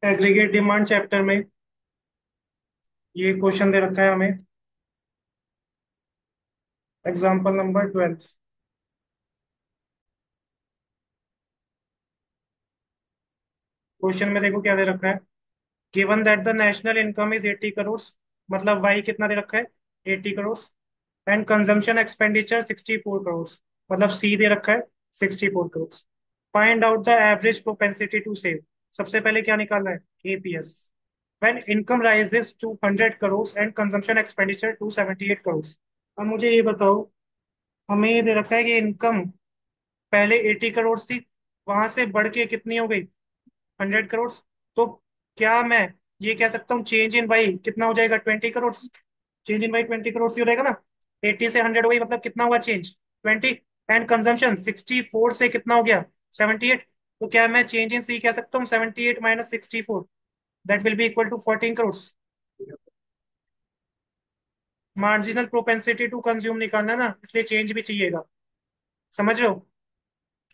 Aggregate demand chapter में ये question दे रखा है हमें। Example number 12। क्वेश्चन में देखो क्या दे रखा है। Given that the national income is 80 crore, मतलब वाई कितना दे रखा है, 80 crore, and consumption expenditure 64 crore, मतलब सी दे रखा है 64 crore. Find out the average propensity to save. सबसे पहले क्या निकालना है, APS. When income rises to 100 crore and consumption expenditure to 78 crore. अब मुझे ये बताओ, हमें ये दे रखा है कि इनकम पहले 80 करोड़ थी, वहां से बढ़ के कितनी हो गई, 100 करोड़। तो क्या मैं ये कह सकता हूँ चेंज इन वाई कितना हो जाएगा, 20 crore. Change in Y 20 crore ही हो जाएगा ना। 80 से 100 हो गई, मतलब कितना हुआ चेंज, 20। एंड कंजम्पशन 64 से कितना हो गया, 78। तो क्या मैं चेंज इन सी कह सकता हूँ 78 minus 64, that will be equal to 14 crore. Marginal propensity to consume निकालना है ना, इसलिए चेंज भी चाहिएगा, समझ रहे हो।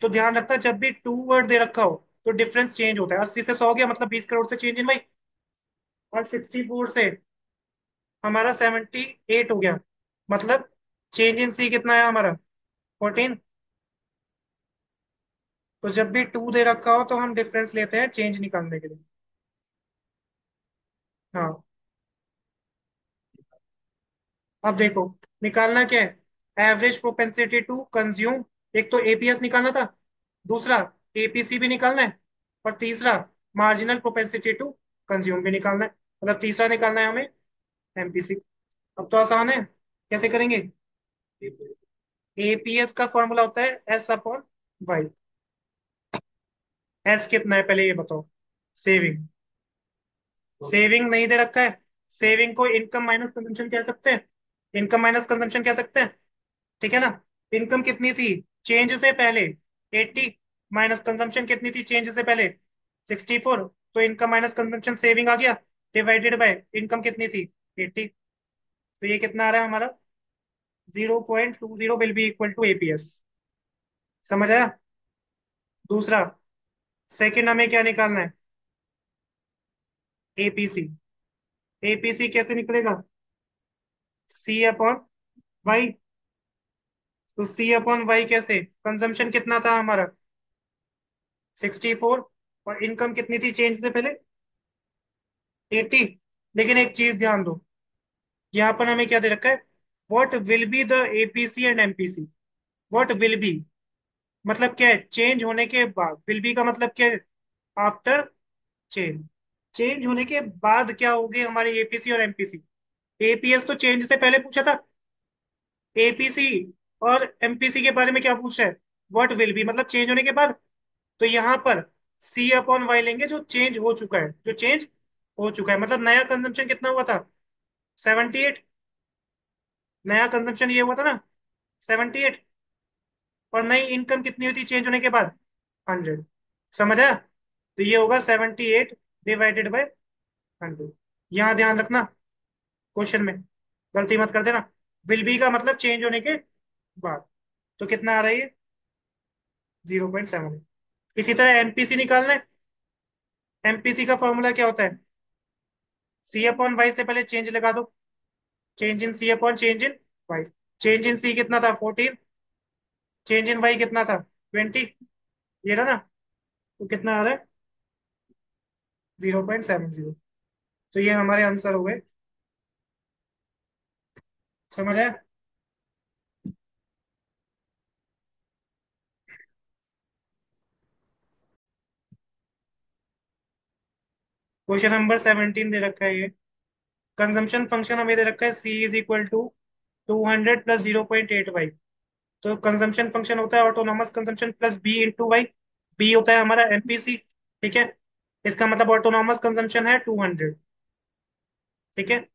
तो ध्यान रखना, जब भी टू वर्ड दे रखा हो तो डिफरेंस चेंज होता है। 80 से 100 गया, मतलब 20 करोड़ से चेंज इन भाई। और 64 से हमारा 78 हो गया, मतलब चेंज इन सी कितना है हमारा, 14। तो जब भी टू दे रखा हो तो हम डिफरेंस लेते हैं चेंज निकालने के लिए। हाँ, अब देखो निकालना क्या है, एवरेज प्रोपेंसिटी टू कंज्यूम। एक तो एपीएस निकालना था, दूसरा एपीसी भी निकालना है, और तीसरा मार्जिनल प्रोपेंसिटी टू कंज्यूम भी निकालना है, मतलब तीसरा निकालना है हमें एमपीसी। अब तो आसान है, कैसे करेंगे। एपीएस का फॉर्मूला होता है एस अपॉन वाई। एस कितना है पहले ये बताओ, सेविंग। सेविंग नहीं दे रखा है, सेविंग को इनकम माइनस कंजम्पशन कह सकते हैं, इनकम माइनस कंजम्पशन कह सकते हैं, ठीक है ना। इनकम कितनी थी चेंज से पहले, 80, माइनस कंजम्पशन कितनी थी चेंज से पहले, 64। तो इनकम माइनस कंजम्पशन सेविंग आ गया, डिवाइडेड बाय इनकम कितनी थी, 80। तो ये कितना आ रहा है हमारा, 0.20 will be equal to APS. समझ आया। दूसरा, सेकंड हमें क्या निकालना है, एपीसी। एपीसी कैसे निकलेगा, सी अपॉन वाई। तो सी अपॉन वाई कैसे, कंजम्पशन कितना था हमारा, 64, और इनकम कितनी थी चेंज से पहले, 80। लेकिन एक चीज ध्यान दो, यहाँ पर हमें क्या दे रखा है, what will be the APC and MPC. What will be मतलब क्या है, चेंज होने के बाद। विल बी का मतलब क्या है, आफ्टर चेंज। चेंज होने के बाद क्या होगी हमारी एपीसी और एमपीसी। एपीएस तो चेंज से पहले पूछा था, एपीसी और एमपीसी के बारे में क्या पूछ रहा है, व्हाट विल बी मतलब चेंज होने के बाद। तो यहाँ पर सी अपॉन वाई लेंगे जो चेंज हो चुका है, जो चेंज हो चुका है, मतलब नया कंजम्पशन कितना हुआ था, 78। नया कंजम्पशन ये हुआ था ना, 78। और नई इनकम कितनी हुई थी चेंज होने के बाद, 100। समझ आया। तो ये होगा 78 डिवाइडेड बाय 100। यहाँ ध्यान रखना, क्वेश्चन में गलती मत कर देना। विल बी का मतलब चेंज होने के बाद। तो कितना आ रहा है ये, 0.7। इसी तरह एमपीसी निकालना है। एमपीसी का फॉर्मूला क्या होता है, सी अपॉन वाई से पहले चेंज लगा दो, change in C upon change in Y. Change in C कितना था, 14। चेंज इन वाई कितना था, 20। ये रहा ना। तो कितना आ रहा है, 0.70। तो ये हमारे आंसर हो गए। समझ आया। क्वेश्चन नंबर 17 दे रखा है ये। कंजम्पशन फंक्शन हमें दे रखा है C is equal to 200 plus 0.8 Y. तो कंजम्पशन फंक्शन होता है autonomous consumption plus B into Y. B होता है हमारा एमपीसी, ठीक है। इसका मतलब ऑटोनॉमस कंजम्पशन है 200, ठीक है।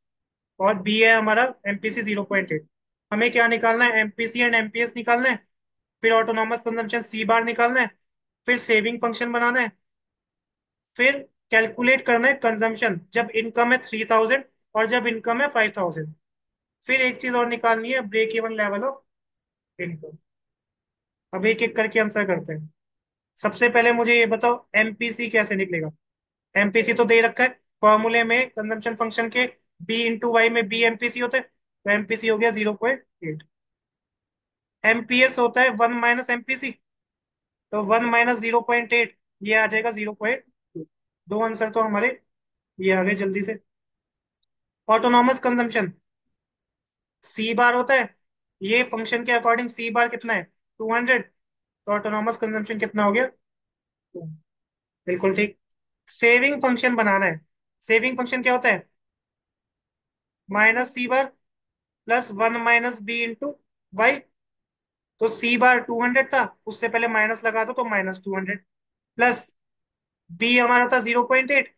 और बी है हमारा एमपीसी 0.8। हमें क्या निकालना है, एमपीसी एंड एमपीएस निकालना है, फिर ऑटोनॉमस कंजम्पशन सी बार निकालना है, फिर सेविंग फंक्शन बनाना है, फिर कैलकुलेट करना है कंजम्पशन जब इनकम है 3000 और जब इनकम है 5000। फिर एक चीज और निकालनी है, break even level of income. अब एक एक करके आंसर करते हैं। सबसे पहले मुझे ये बताओ एमपीसी कैसे निकलेगा। एमपीसी तो दे ही रखा है फॉर्मूले में कंजम्पशन फंक्शन के, बी इंटू वाई में बी एमपीसी होता है, तो एमपीसी हो गया 0.8। एमपीएस होता है 1 - एमपीसी, तो 1 - 0.8, ये आ जाएगा 0.2। दो आंसर तो हमारे ये आ गए जल्दी से। ऑटोनॉमस कंजम्पशन सी बार होता है, ये फंक्शन के अकॉर्डिंग सी बार कितना है, 200, तो ऑटोनॉमस कंजम्पशन कितना हो गया, 2। बिल्कुल ठीक। सेविंग फंक्शन बनाना है। सेविंग फंक्शन क्या होता है, -सी बार प्लस 1 - बी इंटू वाई। तो सी बार 200 था, उससे पहले माइनस लगा दो तो -200, प्लस बी हमारा था 0.8,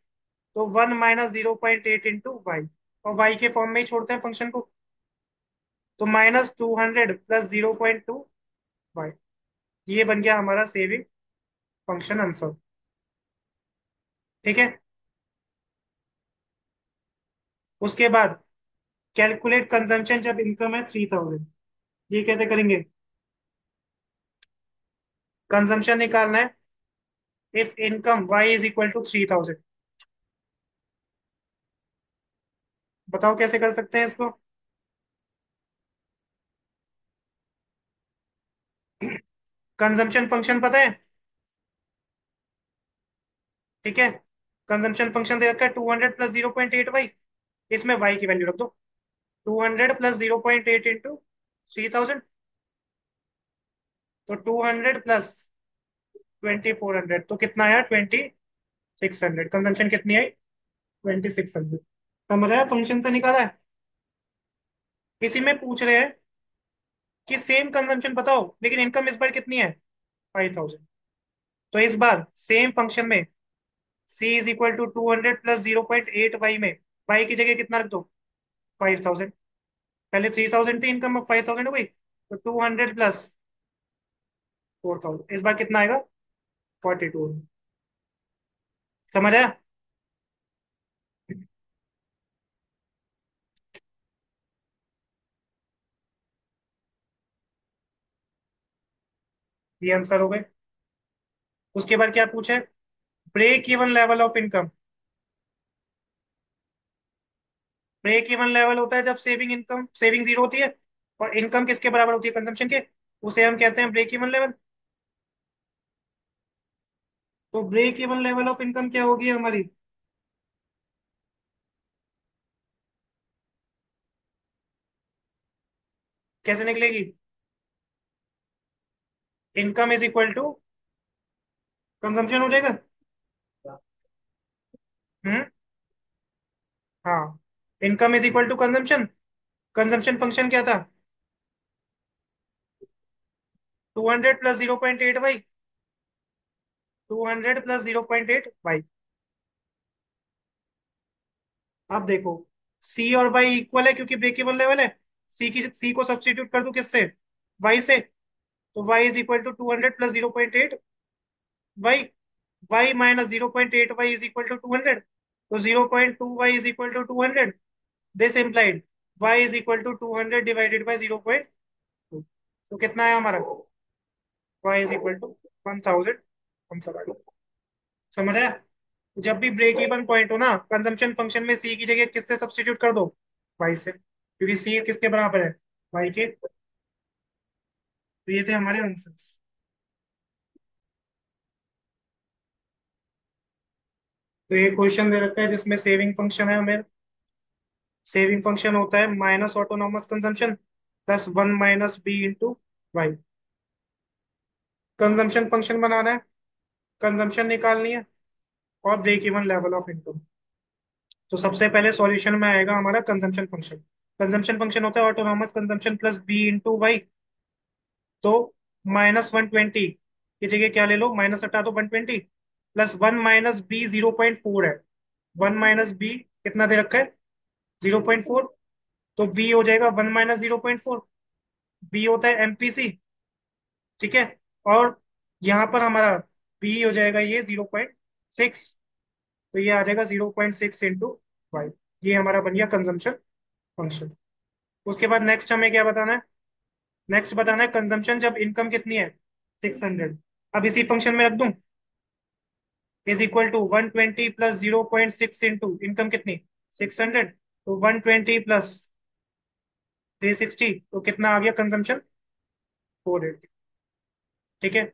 तो 1 - 0.8 इंटू वाई, और वाई के फॉर्म में ही छोड़ते हैं फंक्शन को, तो -200 प्लस 0.2 वाई, ये बन गया हमारा सेविंग फंक्शन आंसर। ठीक है। उसके बाद कैलकुलेट कंजम्पशन जब इनकम है 3000, ये कैसे करेंगे, कंजम्पशन निकालना है if income Y is equal to 3000। बताओ कैसे कर सकते हैं इसको। कंजम्पशन फंक्शन पता है, ठीक है। कंजम्पशन फंक्शन दे रखा है 200 प्लस 0.8 वाई, इसमें वाई की वैल्यू रख दो, 200 प्लस 0.8 इंटू 3000, तो 200 प्लस 2400, तो कितना आया, 2600। कंजम्पशन कितनी आई, 2600। समझ आया, फंक्शन से निकाला है। इसी में पूछ रहे हैं कि सेम कंजम्पशन बताओ लेकिन इनकम इस बार कितनी है, 5000। तो इस बार सेम फंक्शन में C is equal to 200 plus 0.8 Y में वाई की जगह कितना रख दो, 5000। पहले 3000 थी इनकम, अब 5000 हो गई, तो 200 प्लस 4000, इस बार कितना आएगा, 42। समझ आया। ये आंसर हो गए। उसके बाद क्या पूछा है, break even level of income. Break even level होता है जब सेविंग जीरो होती है और इनकम किसके बराबर होती है, कंजम्पशन के, उसे हम कहते हैं ब्रेक इवन लेवल। तो break even level of income क्या होगी हमारी, कैसे निकलेगी, income is equal to consumption हो जाएगा। हम्म। हाँ, income is equal to consumption. Consumption function क्या था, 200 प्लस 0.8 वाई, 200 प्लस 0.8 वाई। अब देखो, सी और वाई इक्वल है क्योंकि ब्रेक इवन लेवल है, सी को सब्स्टिट्यूट कर दूं किससे, वाई से, तो Y is equal to 200 plus 0.8 Y, Y -0.8 Y is equal to 200, तो 0.2 Y is equal to 200। This implied Y is equal to 200 divided by 0.2, तो कितना है हमारा, Y is equal to 1000 answer आ गया। समझ आया। जब भी ब्रेक इवन पॉइंट हो ना कंजम्पशन फंक्शन में सी की जगह किससे सब्स्टिट्यूट कर दो, वाई से, क्योंकि सी किसके बराबर है, वाई के। तो ये थे हमारे आंसर्स। तो ये क्वेश्चन दे रखा है जिसमें सेविंग फंक्शन है हमें, सेविंग फंक्शन होता है minus autonomous consumption plus 1 - B into Y. Consumption function बनाना है, कंजम्पशन निकालनी है, और break even level of income. तो सबसे पहले सॉल्यूशन में आएगा हमारा कंजम्पशन फंक्शन। कंजम्पशन फंक्शन होता है autonomous consumption plus B into Y, तो -120 की जगह क्या ले लो, माइनस हटा दो 120, प्लस 1 - बी 0.4 है, 1 - बी कितना दे रखा है, 0.4, तो बी हो जाएगा 1 - 0.4, बी होता है एमपीसी। ठीक है। और यहाँ पर हमारा बी हो जाएगा ये 0.6, तो ये आ जाएगा 0.6 इंटू वाई। ये हमारा बन गया कंजम्पशन फंक्शन। उसके बाद नेक्स्ट हमें क्या बताना है, नेक्स्ट बताना है कंजम्पशन जब इनकम कितनी है, 600। अब इसी फंक्शन में रख दूं, is equal to 120 plus 0.6 into income कितनी, 600, तो 120 प्लस 360, तो कितना आ गया कंजम्पशन, 480। ठीक है,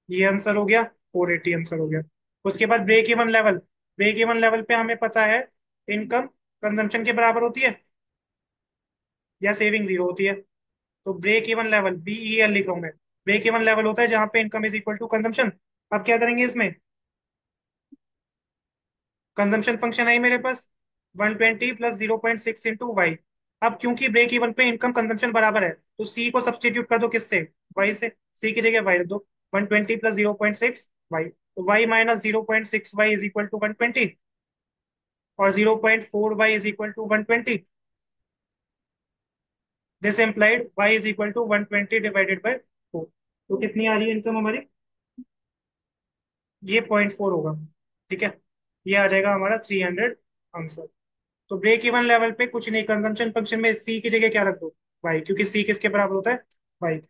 ये आंसर हो गया, 480 आंसर हो गया। उसके बाद break even level, break even level पे हमें पता है इनकम कंजम्पशन के बराबर होती है या सेविंग जीरो होती है। तो ब्रेक इवन लेवल, BEL लिख रहा हूं मैं, ब्रेक इवन लेवल होता है जहां पे income is equal to consumption. अब क्या करेंगे इसमें, कंजम्पशन फंक्शन है मेरे पास 120 प्लस 0.6 इंटू वाई। अब क्योंकि ब्रेक इवन पे इनकम कंजम्पशन बराबर है, तो सी को सब्सटीट्यूट कर दो किससे, वाई से, सी की जगह वाई रख दो, 120 प्लस 0.6 वाई, तो Y minus 0.6 Y is equal to 120, और 0.4 Y is equal to 120। This implied Y is equal to 120 divided by 4। तो कितनी आ रही है इनकम हमारी, ये 0.4 होगा। ठीक है, ये आ जाएगा हमारा 300 आंसर। तो ब्रेक इवन लेवल पे कुछ नहीं, कंजम्पशन फंक्शन में सी की जगह क्या रख दो, वाई, क्योंकि सी किसके बराबर होता है, वाई।